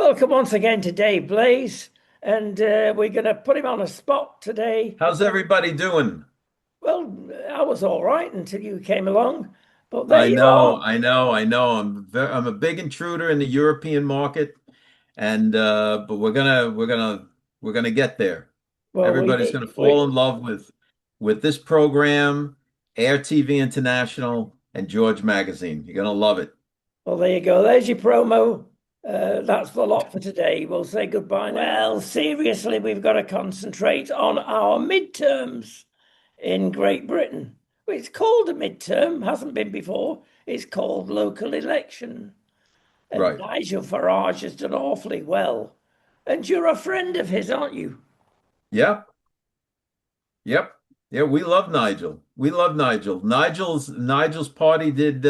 Welcome once again to Dave Blaze, and we're going to put him on a spot today. How's everybody doing? Well, I was all right until you came along, but there I you know, are. I know, I know. I'm a big intruder in the European market, and but we're gonna get there. Well, Everybody's gonna fall in love with this program, Air TV International, and George Magazine. You're gonna love it. well, there you go. There's your promo. That's the lot for today. We'll say goodbye now. Well, seriously, we've got to concentrate on our midterms in Great Britain. Well, it's called a midterm, hasn't been before. It's called local election. And Right. Nigel Farage has done awfully well. And you're a friend of his, aren't you? Yep. Yep. Yeah, we love Nigel. We love Nigel. Nigel's party did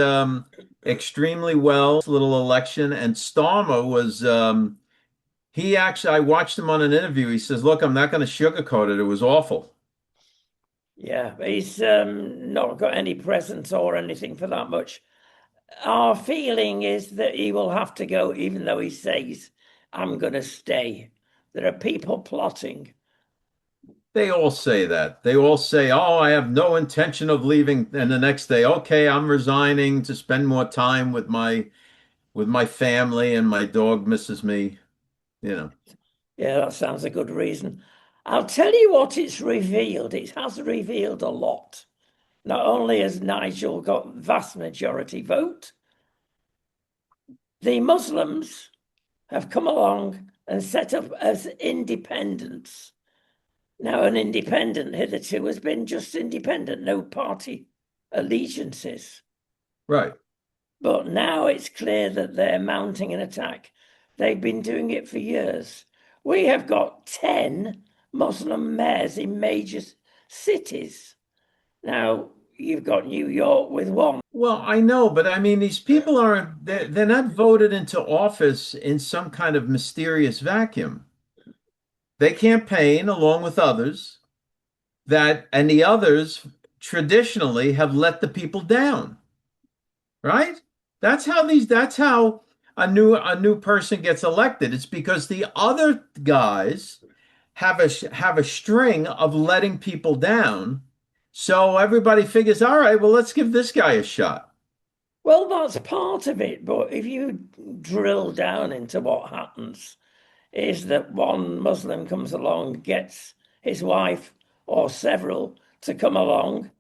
extremely well this little election, and Starmer was he actually, I watched him on an interview. He says, "Look, I'm not going to sugarcoat it. It was awful." Yeah, he's not got any presence or anything for that much. Our feeling is that he will have to go, even though he says, I'm going to stay. There are people plotting. They all say that. They all say, "Oh, I have no intention of leaving." And the next day, "Okay, I'm resigning to spend more time with my family and my dog misses me." You know. Yeah, that sounds a good reason. I'll tell you what it's revealed. It has revealed a lot. Not only has Nigel got vast majority vote, the Muslims have come along and set up as independents. Now, an independent hitherto has been just independent, no party allegiances. Right. But now it's clear that they're mounting an attack. They've been doing it for years. We have got 10 Muslim mayors in major cities. Now, you've got New York with one. Well, I know, but I mean, these people aren't, they're not voted into office in some kind of mysterious vacuum. They campaign along with others and the others traditionally have let the people down, right? That's how a new person gets elected. It's because the other guys have a string of letting people down. So everybody figures, all right, well, let's give this guy a shot. Well, that's part of it. But if you drill down into what happens, is that one Muslim comes along, gets his wife or several to come along,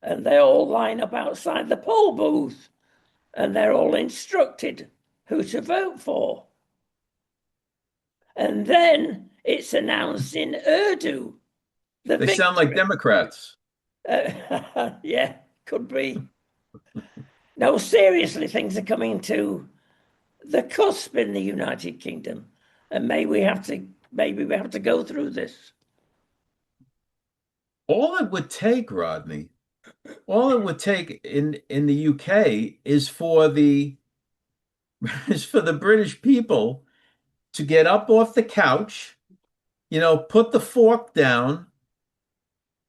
and they all line up outside the poll booth and they're all instructed who to vote for. And then it's announced in Urdu, the They sound like victory. Democrats. Yeah, could be. No, seriously, things are coming to the cusp in the United Kingdom, and maybe we have to go through this. All it would take, Rodney, all it would take in the UK is for the British people to get up off the couch, put the fork down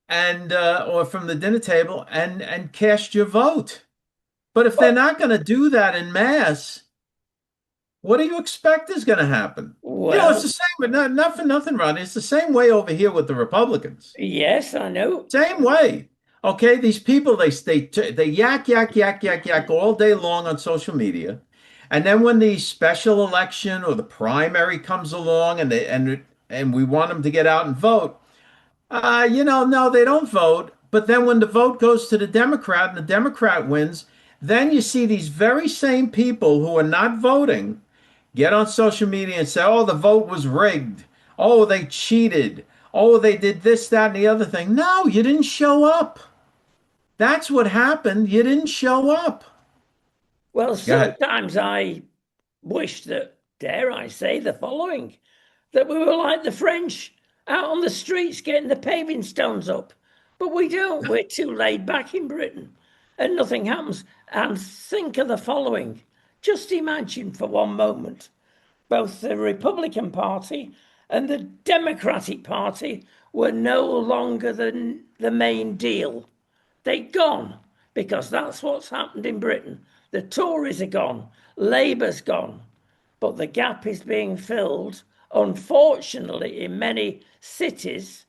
and or from the dinner table and cast your vote. But if they're Well, not going to do that in mass, what do you expect is going to happen? It's well, the same, but not for nothing, Rodney. It's the same way over here with the Republicans. yes, I know. Same way. Okay, these people they yak yak yak yak yak all day long on social media, and then when the special election or the primary comes along and we want them to get out and vote, no, they don't vote. But then when the vote goes to the Democrat and the Democrat wins, then you see these very same people who are not voting get on social media and say, "Oh, the vote was rigged. Oh, they cheated. Oh, they did this, that, and the other thing." No, you didn't show up. That's what happened. You didn't show up. Well, Go ahead. sometimes I wish that, dare I say, the following, that we were like the French out on the streets getting the paving stones up. But we don't. We're too laid back in Britain and nothing happens. And think of the following. Just imagine for one moment both the Republican Party and the Democratic Party were no longer the main deal. They're gone because that's what's happened in Britain. The Tories are gone, Labour's gone. but the gap is being filled, unfortunately, in many cities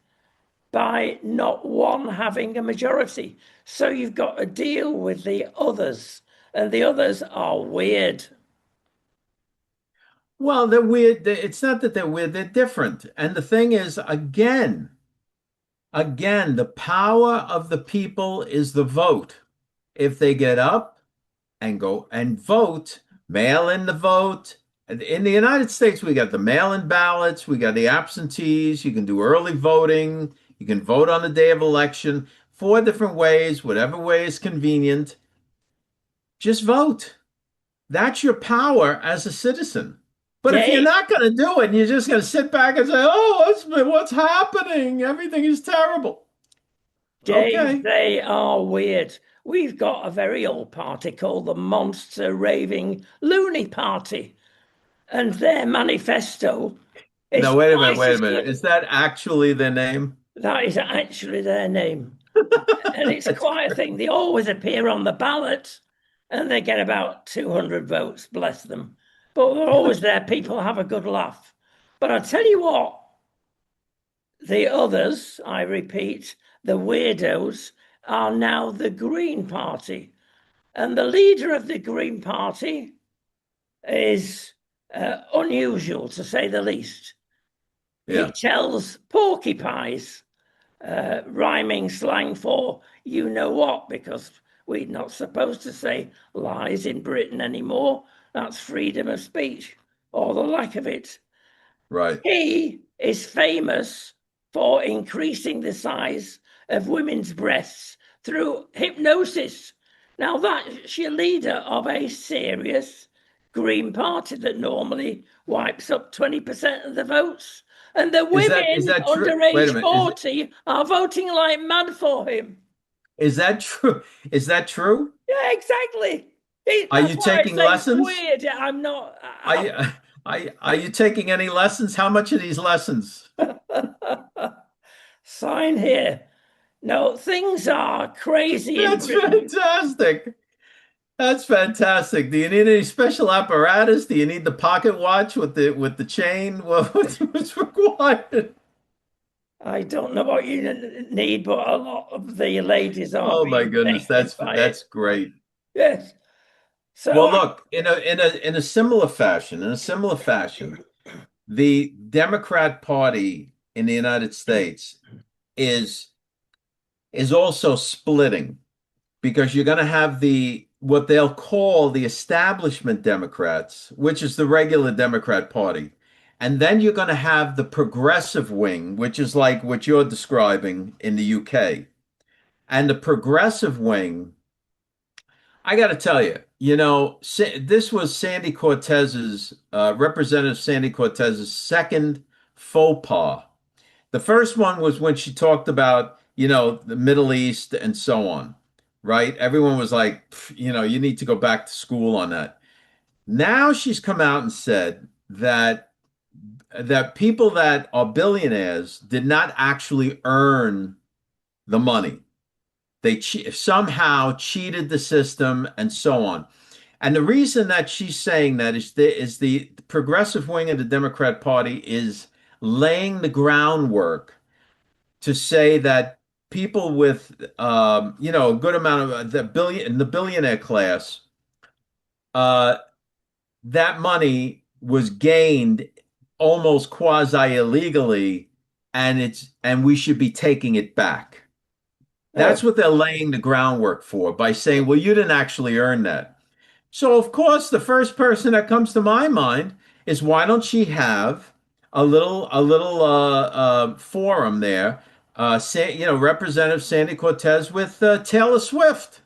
by not one having a majority. So you've got to deal with the others, and the others are weird. Well, they're weird. It's not that they're weird, they're different. And the thing is, again, the power of the people is the vote. If they get up and go and vote, mail in the vote. In the United States, we got the mail-in ballots, we got the absentees, you can do early voting, you can vote on the day of election, four different ways, whatever way is convenient. Just vote. That's your power as a citizen. But if you're Dave, not going to do it, and you're just going to sit back and say, "Oh, what's happening? Everything is terrible." Dave, Okay. they are weird. We've got a very old party called the Monster Raving Loony Party, and their manifesto is Now, wait a minute, twice wait a as minute. good. Is that actually their name? That is actually their name. And it's That's quite a thing. They always appear on the ballot and they get about 200 votes, bless them. But they're always there. People have a good laugh. But I tell you what, the others, I repeat, the weirdos, are now the Green Party. And the leader of the Green Party is unusual, to say the least. He Yeah, tells porcupines, rhyming slang for you know what, because we're not supposed to say lies in Britain anymore. That's freedom of speech, or the lack of it. right. He is famous for increasing the size of women's breasts through hypnosis. Now, that's your leader of a serious Green Party that normally wipes up 20% of the votes. And the Is women that true? under Wait a age minute. 40 are voting like mad for him. Is that true? Is that true? Yeah, exactly. Are That's you why I taking say it's lessons? weird. I'm not. Are you are you taking any lessons? How much are these lessons? Sign here. No, things are crazy in That's Britain. fantastic. That's fantastic. Do you need any special apparatus? Do you need the pocket watch with the chain? What's required? I don't know what you need, but a lot of the ladies are Oh my being goodness, taken by it. that's great. Yes. So Well, look, in a similar fashion, the Democrat Party in the United States is is also splitting because you're going to have the what they'll call the establishment Democrats, which is the regular Democrat Party. And then you're going to have the progressive wing, which is like what you're describing in the UK. And the progressive wing, I got to tell you, this was Sandy Cortez's, Representative Sandy Cortez's second faux pas. The first one was when she talked about, the Middle East and so on, right? Everyone was like, you need to go back to school on that. Now she's come out and said that people that are billionaires did not actually earn the money. They somehow cheated the system and so on. And the reason that she's saying that is the progressive wing of the Democrat Party is laying the groundwork to say that people with a good amount of the billionaire class, uh, that money was gained almost quasi illegally, and we should be taking it back. oh, That's what they're laying the groundwork for by saying, well, you didn't actually earn that. So, of course, the first person that comes to my mind is why don't she have a little forum there, Representative Sandy Cortez with Taylor Swift.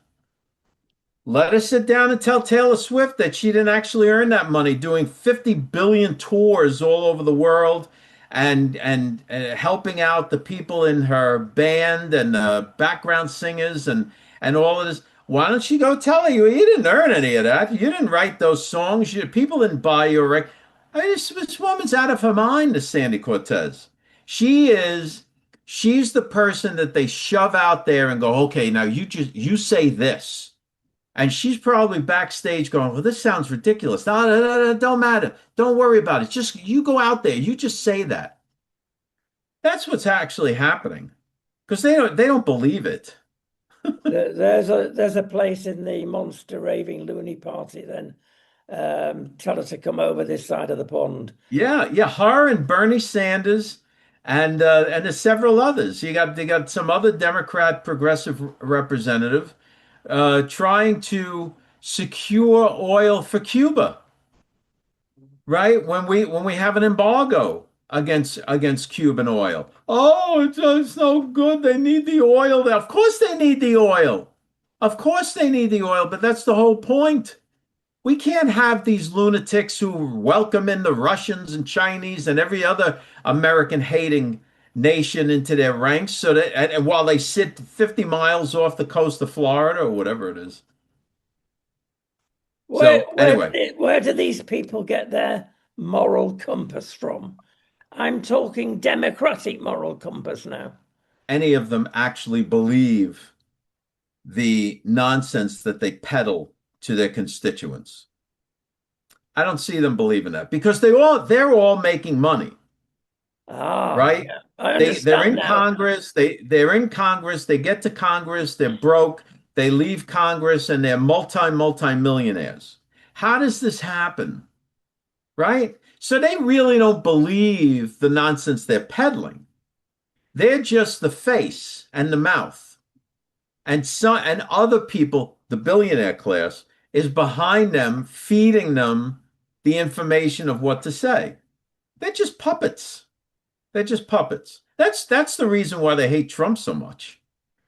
Let us sit down and tell Taylor Swift that she didn't actually earn that money doing 50 billion tours all over the world and helping out the people in her band and background singers and all of this. Why don't you go tell her you didn't earn any of that? You didn't write those songs. People didn't buy your record. I mean, this woman's out of her mind, this Sandy Cortez. She is, she's the person that they shove out there and go, okay, now you say this. And she's probably backstage going, well, this sounds ridiculous. No, no, no, no, don't matter. Don't worry about it. Just you go out there, you just say that. That's what's actually happening. Because they don't believe it. There's a place in the monster raving loony party then. Tell her to come over this side of the pond. Yeah, yeah, her and Bernie Sanders and there's several others. They got some other Democrat progressive representative trying to secure oil for Cuba, right? When we have an embargo against Cuban oil. Oh, it's no good. They need the oil. Of course they need the oil. Of course they need the oil, but that's the whole point. We can't have these lunatics who welcome in the Russians and Chinese and every other American hating nation into their ranks so that and while they sit 50 miles off the coast of Florida or whatever it is. So anyway, Where do these people get their moral compass from? I'm talking democratic moral compass now. any of them actually believe the nonsense that they peddle to their constituents. I don't see them believing that because they're all making money, right? Yeah, I They're understand in now. Congress. They're in Congress. They get to Congress. They're broke. They leave Congress and they're multi-millionaires. How does this happen? Right? So they really don't believe the nonsense they're peddling. They're just the face and the mouth. And other people, the billionaire class, is behind them, feeding them the information of what to say. They're just puppets. They're just puppets. That's the reason why they hate Trump so much.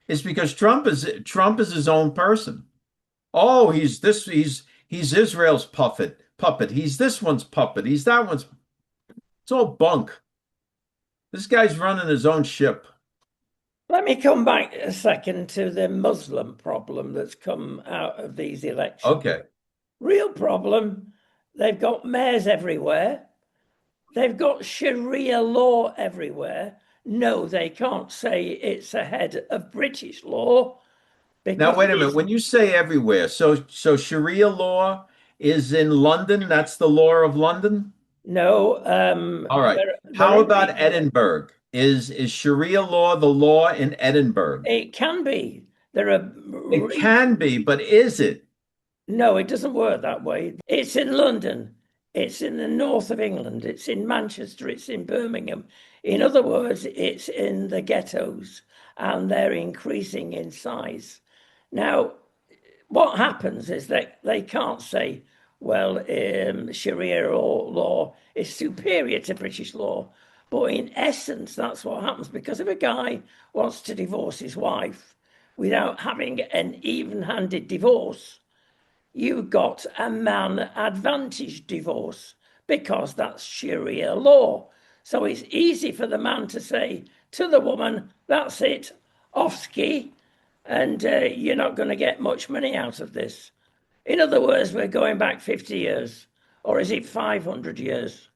Is because Trump is his own person. Oh, he's Israel's puppet. He's this one's puppet. He's that one's. It's all bunk. This guy's running his own ship. Let me come back a second to the Muslim problem that's come out of these elections. Okay. Real problem. They've got mayors everywhere. They've got Sharia law everywhere. No, they can't say it's ahead of British law. Now, wait a minute. When you say everywhere, so Sharia law is in London. That's the law of London. No. All right. How about Edinburgh? Is Sharia law the law in Edinburgh? It can be. It can be, but is it? No, it doesn't work that way. It's in London. It's in the north of England. It's in Manchester. It's in Birmingham. In other words, it's in the ghettos, and they're increasing in size. Now, what happens is that they can't say, well, Sharia law is superior to British law. But in essence, that's what happens. Because if a guy wants to divorce his wife without having an even-handed divorce, you got a man advantage divorce because that's Sharia law. So it's easy for the man to say to the woman, that's it, off ski, and you're not going to get much money out of this. In other words, we're going back 50 years, or is it 500 years?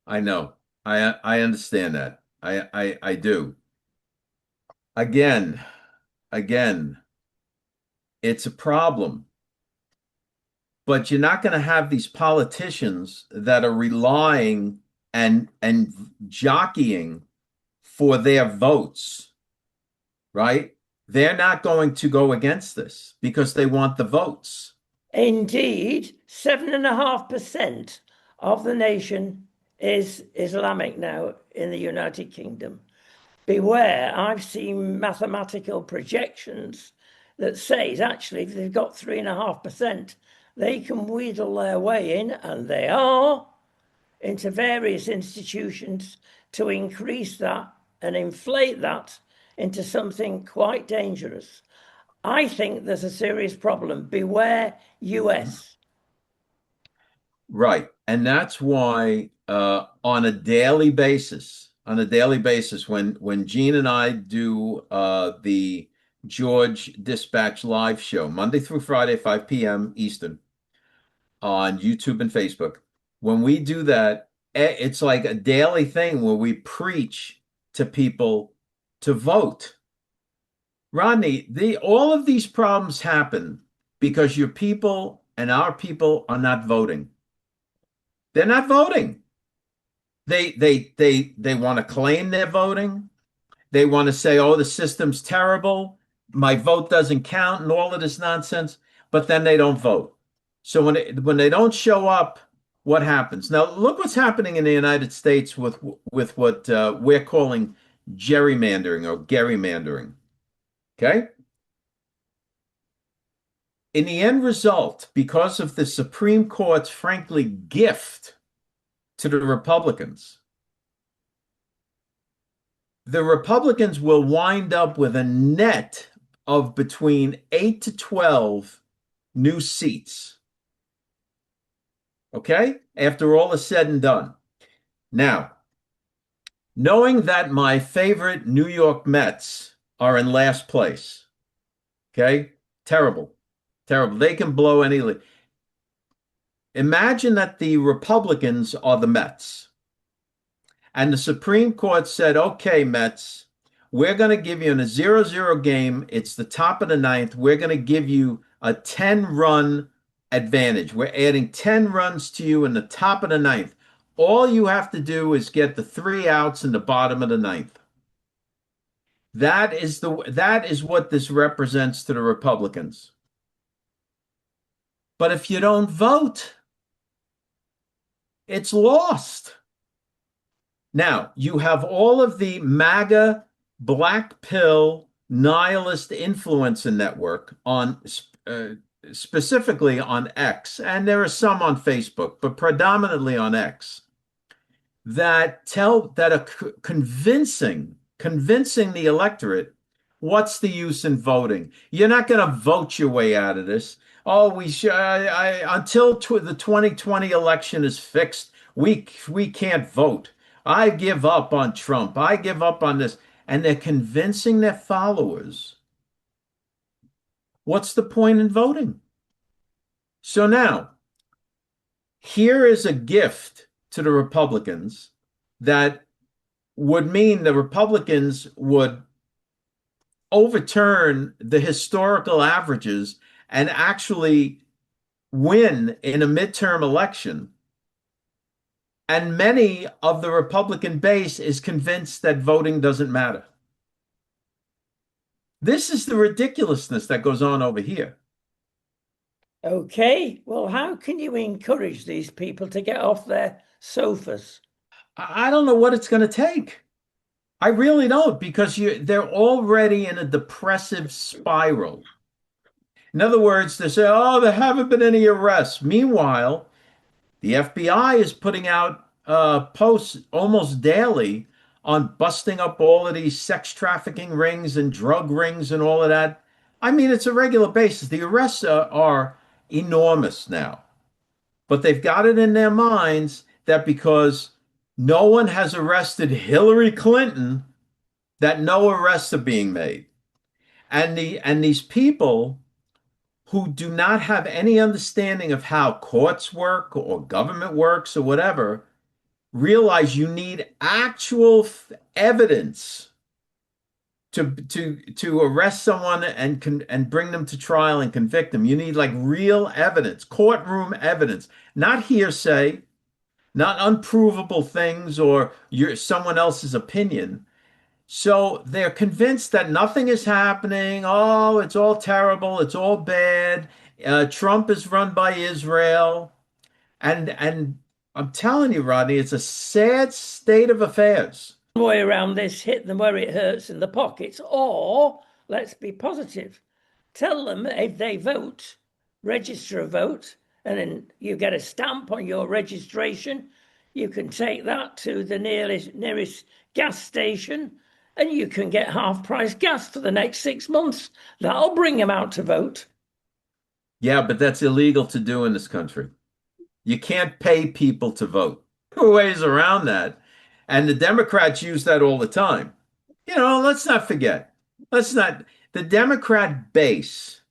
I know. I understand that. I do. Again, it's a problem. But you're not going to have these politicians that are relying and jockeying for their votes, right? They're not going to go against this because they want the votes. Indeed, 7.5% of the nation is Islamic now in the United Kingdom. Beware, I've seen mathematical projections that says actually if they've got 3.5%, they can wheedle their way in, and they are, into various institutions to increase that and inflate that into something quite dangerous. I think there's a serious problem. Beware, US. Right. And that's why on a daily basis, when Gene and I do the George Dispatch live show, Monday through Friday, 5 p.m. Eastern, on YouTube and Facebook, when we do that, it's like a daily thing where we preach to people to vote. Rodney, all of these problems happen because your people and our people are not voting. They're not voting. They want to claim they're voting. They want to say, "Oh, the system's terrible. My vote doesn't count," and all of this nonsense. But then they don't vote. So when they don't show up, what happens? Now, look what's happening in the United States with what we're calling gerrymandering or gerrymandering. Okay? In the end result, because of the Supreme Court's frankly gift to the Republicans will wind up with a net of between 8 to 12 new seats. Okay? After all is said and done. Now, knowing that my favorite New York Mets are in last place, okay? Terrible. Terrible. They can blow any lead. Imagine that the Republicans are the Mets. And the Supreme Court said, okay, Mets, we're going to give you in a 0-0 game. It's the top of the ninth. We're going to give you a 10-run advantage. We're adding 10 runs to you in the top of the ninth. All you have to do is get the 3 outs in the bottom of the ninth. That is what this represents to the Republicans. But if you don't vote, it's lost. Now, you have all of the MAGA black pill nihilist influencer network on specifically on X, and there are some on Facebook, but predominantly on X, that are convincing the electorate what's the use in voting. You're not going to vote your way out of this. Oh, we should until the 2020 election is fixed, we can't vote. I give up on Trump. I give up on this. And they're convincing their followers. What's the point in voting? So now, here is a gift to the Republicans that would mean the Republicans would overturn the historical averages and actually win in a midterm election. And many of the Republican base is convinced that voting doesn't matter. This is the ridiculousness that goes on over here. Okay, well, how can you encourage these people to get off their sofas? I don't know what it's going to take. I really don't, because they're already in a depressive spiral. In other words, they say, oh, there haven't been any arrests. Meanwhile, the FBI is putting out posts almost daily on busting up all of these sex trafficking rings and drug rings and all of that. I mean, it's a regular basis. The arrests are enormous now, but they've got it in their minds that because no one has arrested Hillary Clinton, that no arrests are being made. And these people who do not have any understanding of how courts work or government works or whatever, realize you need actual evidence to arrest someone and bring them to trial and convict them. You need like real evidence, courtroom evidence, not hearsay, not unprovable things or someone else's opinion. So they're convinced that nothing is happening. Oh, it's all terrible. It's all bad. Trump is run by Israel. And I'm telling you, Rodney, it's a sad state of affairs. Way around this, hit them where it hurts in the pockets, or let's be positive. Tell them if they vote, register a vote, and then you get a stamp on your registration. You can take that to the nearest gas station and you can get half price gas for the next 6 months. That'll bring them out to vote. Yeah, but that's illegal to do in this country. You can't pay people to vote. There are ways around that. And the Democrats use that all the time. You know, let's not forget. The Democrat base,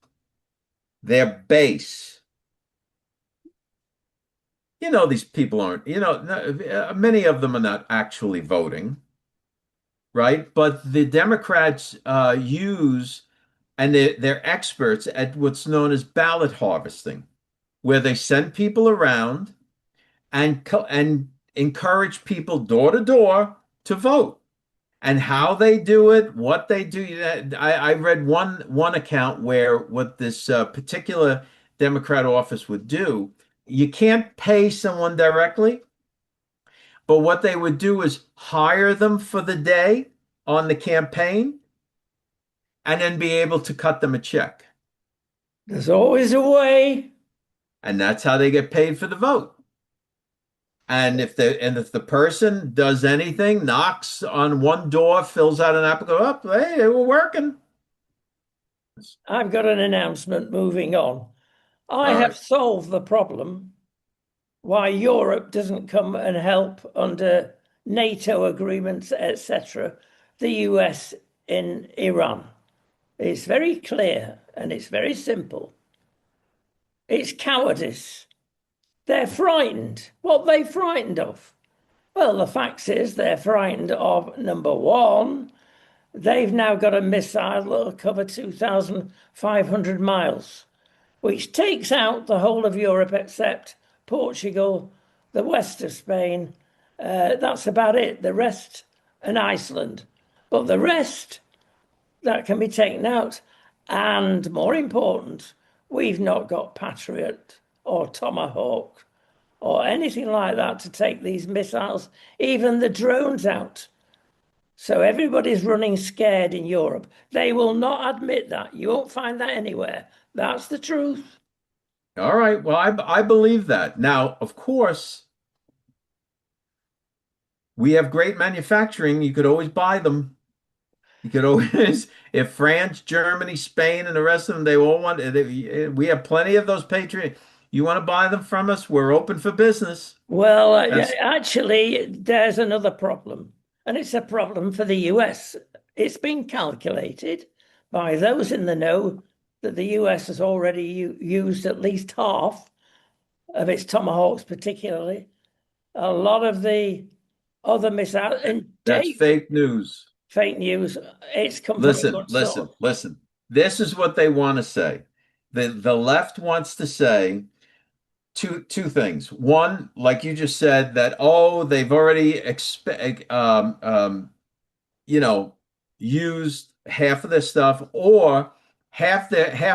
their base, you know, these people aren't, many of them are not actually voting, right? But the Democrats use and they're experts at what's known as ballot harvesting, where they send people around and encourage people door to door to vote. And how they do it, what they do. I read one account where what this particular Democrat office would do, you can't pay someone directly, but what they would do is hire them for the day on the campaign and then be able to cut them a check. There's always a way. And that's how they get paid for the vote. And if the person does anything, knocks on one door, fills out an application, oh, hey, we're working. I've got an announcement moving on. I All have right. solved the problem why Europe doesn't come and help under NATO agreements, etc., the US in Iran. It's very clear and it's very simple. It's cowardice. They're frightened. What are they frightened of? Well, the fact is they're frightened of, number one, they've now got a missile that'll cover 2,500 miles, which takes out the whole of Europe except Portugal, the west of Spain. That's about it. The rest, and Iceland. But the rest, that can be taken out. And more important, we've not got Patriot or Tomahawk or anything like that to take these missiles, even the drones out. So everybody's running scared in Europe. They will not admit that. You won't find that anywhere. That's the truth. All right. Well, I believe that. Now, of course, we have great manufacturing. You could always buy them. You could always, if France, Germany, Spain, and the rest of them, they all want, we have plenty of those Patriot. You want to buy them from us? We're open for business. Well, That's actually, there's another problem, and it's a problem for the US. It's been calculated by those in the know that the US has already used at least half of its Tomahawks, particularly. A lot of the other missiles, and that's Dave, fake news. fake news, it's come from a Listen, good listen, source. listen. This is what they want to say. The left wants to say two things. One, like you just said, that oh, they've already you know, used half of their stuff, or half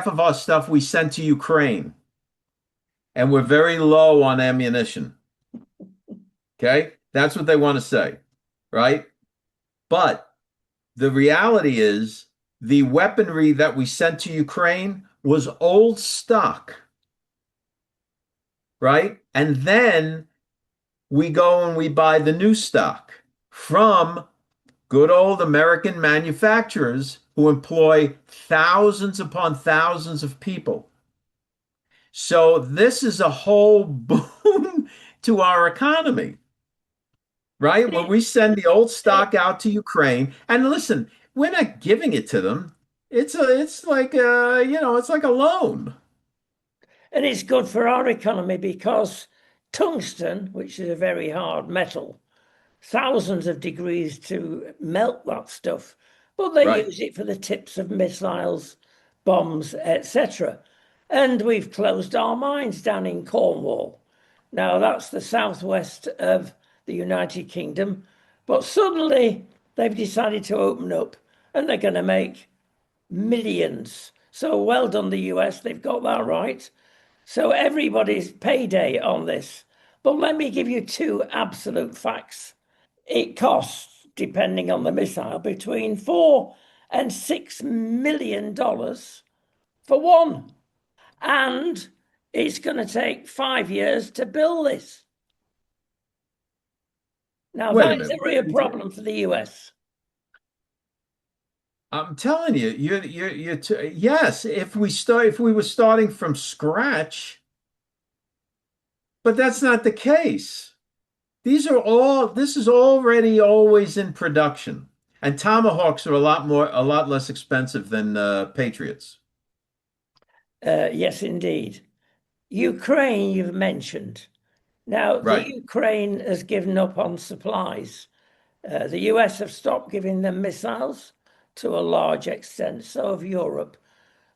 of our stuff we sent to Ukraine, and we're very low on ammunition. Okay, that's what they want to say, right? But the reality is the weaponry that we sent to Ukraine was old stock, right? And then we go and we buy the new stock from good old American manufacturers who employ thousands upon thousands of people. So this is a whole boom to our economy, right? When we send the old stock out to Ukraine, and listen, we're not giving it to them. It's like it's like a loan. And it's good for our economy because tungsten, which is a very hard metal, thousands of degrees to melt that stuff, but they Right. use it for the tips of missiles, bombs, etc. And we've closed our mines down in Cornwall. Now that's the southwest of the United Kingdom, but suddenly they've decided to open up and they're going to make millions. So well done, the US, they've got that right. So everybody's payday on this. But let me give you two absolute facts. It costs, depending on the missile, between $4 and $6 million for one. And it's going to take 5 years to build this. Now, Wait a that is minute. a real problem for the US. I'm telling you, yes, if we were starting from scratch, but that's not the case. This is already always in production. And Tomahawks are a lot less expensive than Patriots. Yes, indeed. Ukraine, you've mentioned. Now, the Right. Ukraine has given up on supplies. The US have stopped giving them missiles to a large extent, so have Europe.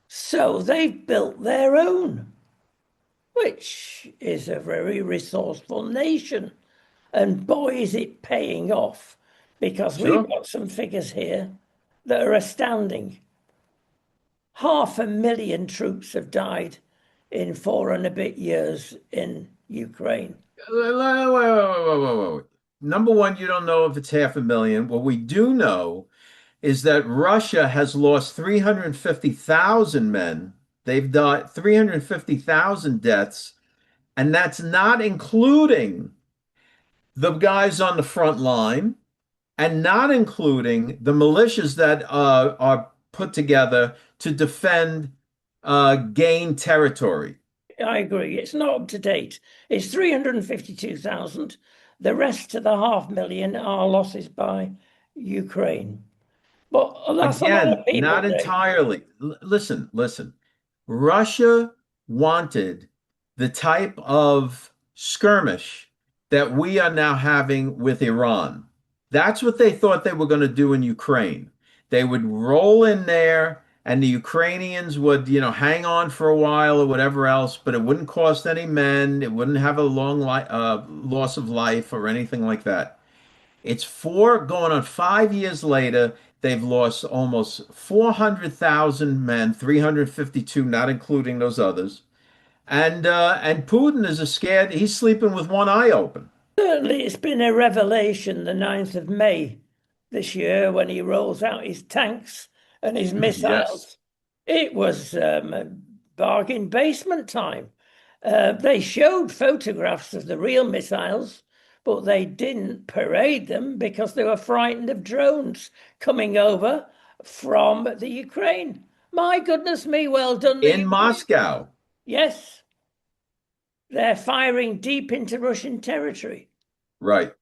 So they've built their own, which is a very resourceful nation. And boy, is it paying off, because we've Sure. got some figures here that are astounding. 500,000 troops have died in 4 and a bit years in Ukraine. Wait. Number one, you don't know if it's 500,000. What we do know is that Russia has lost 350,000 men. They've died 350,000 deaths, and that's not including the guys on the front line and not including the militias that are put together to defend gained territory. I agree. It's not up to date. It's 352,000. The rest of the 500,000 are losses by Ukraine. But that's a lot Again, of people, not Dave. entirely. Listen. Russia wanted the type of skirmish that we are now having with Iran. That's what they thought they were going to do in Ukraine. They would roll in there and the Ukrainians would, hang on for a while or whatever else, but it wouldn't cost any men. It wouldn't have a long loss of life or anything like that. It's going on 5 years later. They've lost almost 400,000 men, 352, not including those others. And Putin is scared. He's sleeping with one eye open. Certainly, it's been a revelation the 9th of May this year when he rolls out his tanks and his Yes. missiles. It was bargain basement time. They showed photographs of the real missiles, but they didn't parade them because they were frightened of drones coming over from the Ukraine. My goodness me, well done, the In Ukraine. Moscow. Yes, they're firing deep into Russian territory. Right.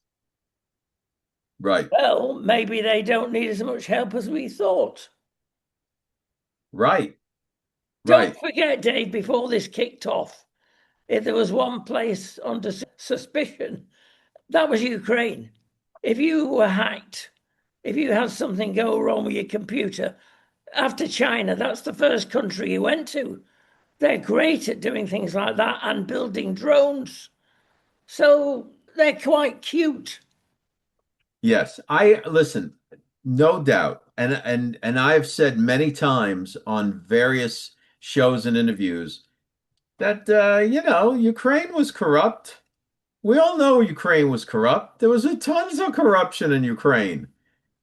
Right. Well, maybe they don't need as much help as we thought. Right. Don't Right. forget, Dave, before this kicked off, if there was one place under suspicion, that was Ukraine. If you were hacked, if you had something go wrong with your computer, after China, that's the first country you went to. They're great at doing things like that and building drones. So they're quite cute. Yes. I listen, no doubt. And I've said many times on various shows and interviews that Ukraine was corrupt. We all know Ukraine was corrupt. There was tons of corruption in Ukraine.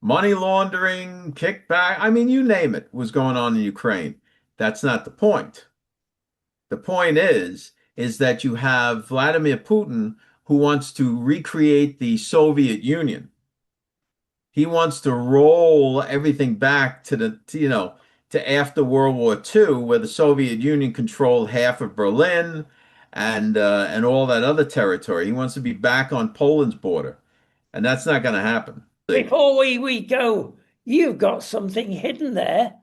Money laundering, kickback, I mean, you name it was going on in Ukraine. That's not the point. The point is that you have Vladimir Putin who wants to recreate the Soviet Union. He wants to roll everything back to after World War II, where the Soviet Union controlled half of Berlin and all that other territory. He wants to be back on Poland's border, and that's not going to happen. Before we go, you've got something hidden there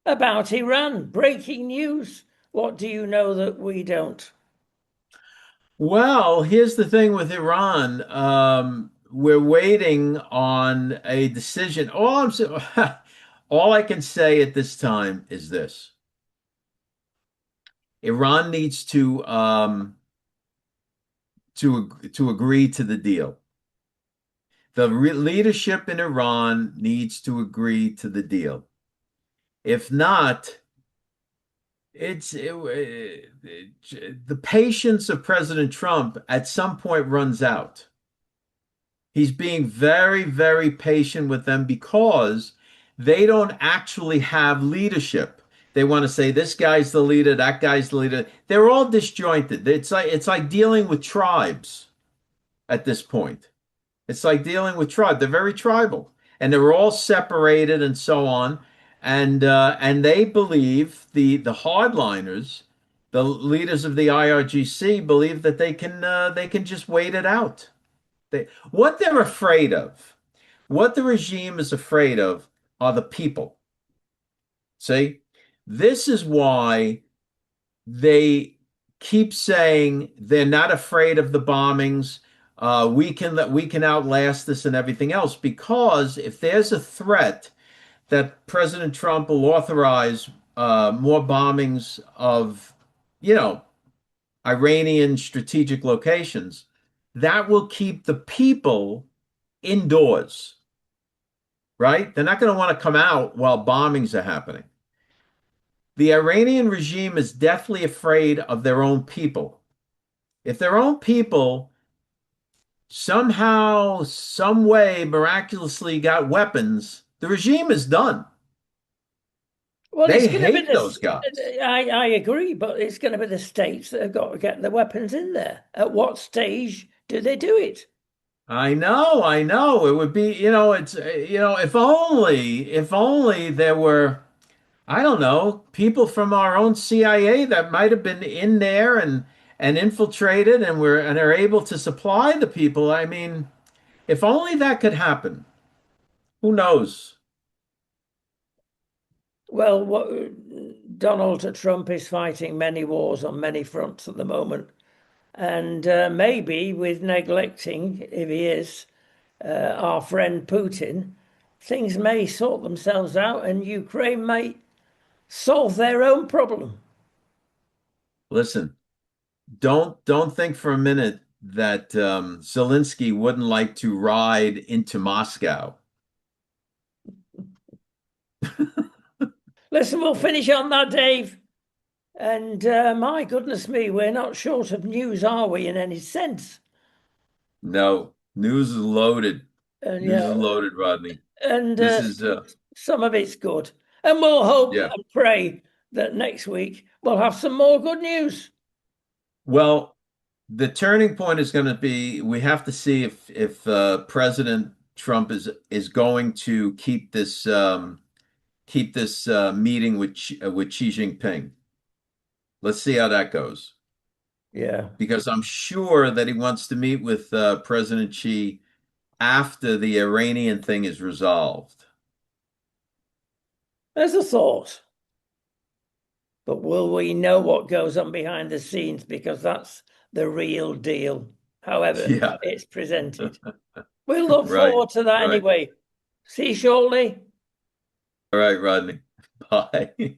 about Iran. Breaking news. What do you know that we don't? Well, here's the thing with Iran. We're waiting on a decision. All I can say at this time is this. Iran needs to agree to the deal. The leadership in Iran needs to agree to the deal. If not, the patience of President Trump at some point runs out. He's being very, very patient with them because they don't actually have leadership. They want to say this guy's the leader, that guy's the leader. They're all disjointed. It's like dealing with tribes at this point. It's like dealing with tribe. They're very tribal, and they're all separated and so on. And they believe the hardliners, the leaders of the IRGC, believe that they can just wait it out. What they're afraid of, what the regime is afraid of, are the people. See, this is why they keep saying they're not afraid of the bombings. We can outlast this and everything else because if there's a threat that President Trump will authorize more bombings of, you know, Iranian strategic locations, that will keep the people indoors, right? They're not going to want to come out while bombings are happening. The Iranian regime is deathly afraid of their own people. If their own people somehow, some way, miraculously got weapons, the regime is done. Well, it's They going to be hate those this. guys. I agree, but it's going to be the states that have got to get the weapons in there. At what stage do they do it? I know, I know. It would be, it's, if only there were, I don't know, people from our own CIA that might have been in there and infiltrated and are able to supply the people. I mean, if only that could happen. Who knows? Well, Donald Trump is fighting many wars on many fronts at the moment, and maybe with neglecting, if he is, our friend Putin, things may sort themselves out, and Ukraine may solve their own problem. Listen, don't think for a minute that Zelensky wouldn't like to ride into Moscow. Listen, we'll finish on that, Dave. And my goodness me, we're not short of news, are we, in any sense? No, news is loaded. And News yeah, is loaded, Rodney. and This is some of it's good. And we'll hope yeah. and pray that next week we'll have some more good news. Well, the turning point is going to be we have to see if President Trump is going to keep this meeting with Xi Jinping. Let's see how that goes. Yeah, Because I'm sure that he wants to meet with President Xi after the Iranian thing is resolved. there's a thought. But will we know what goes on behind the scenes? Because that's the real deal, however Yeah, it's presented. We'll look right, forward to that right. anyway. See you shortly. All right, Rodney. Bye.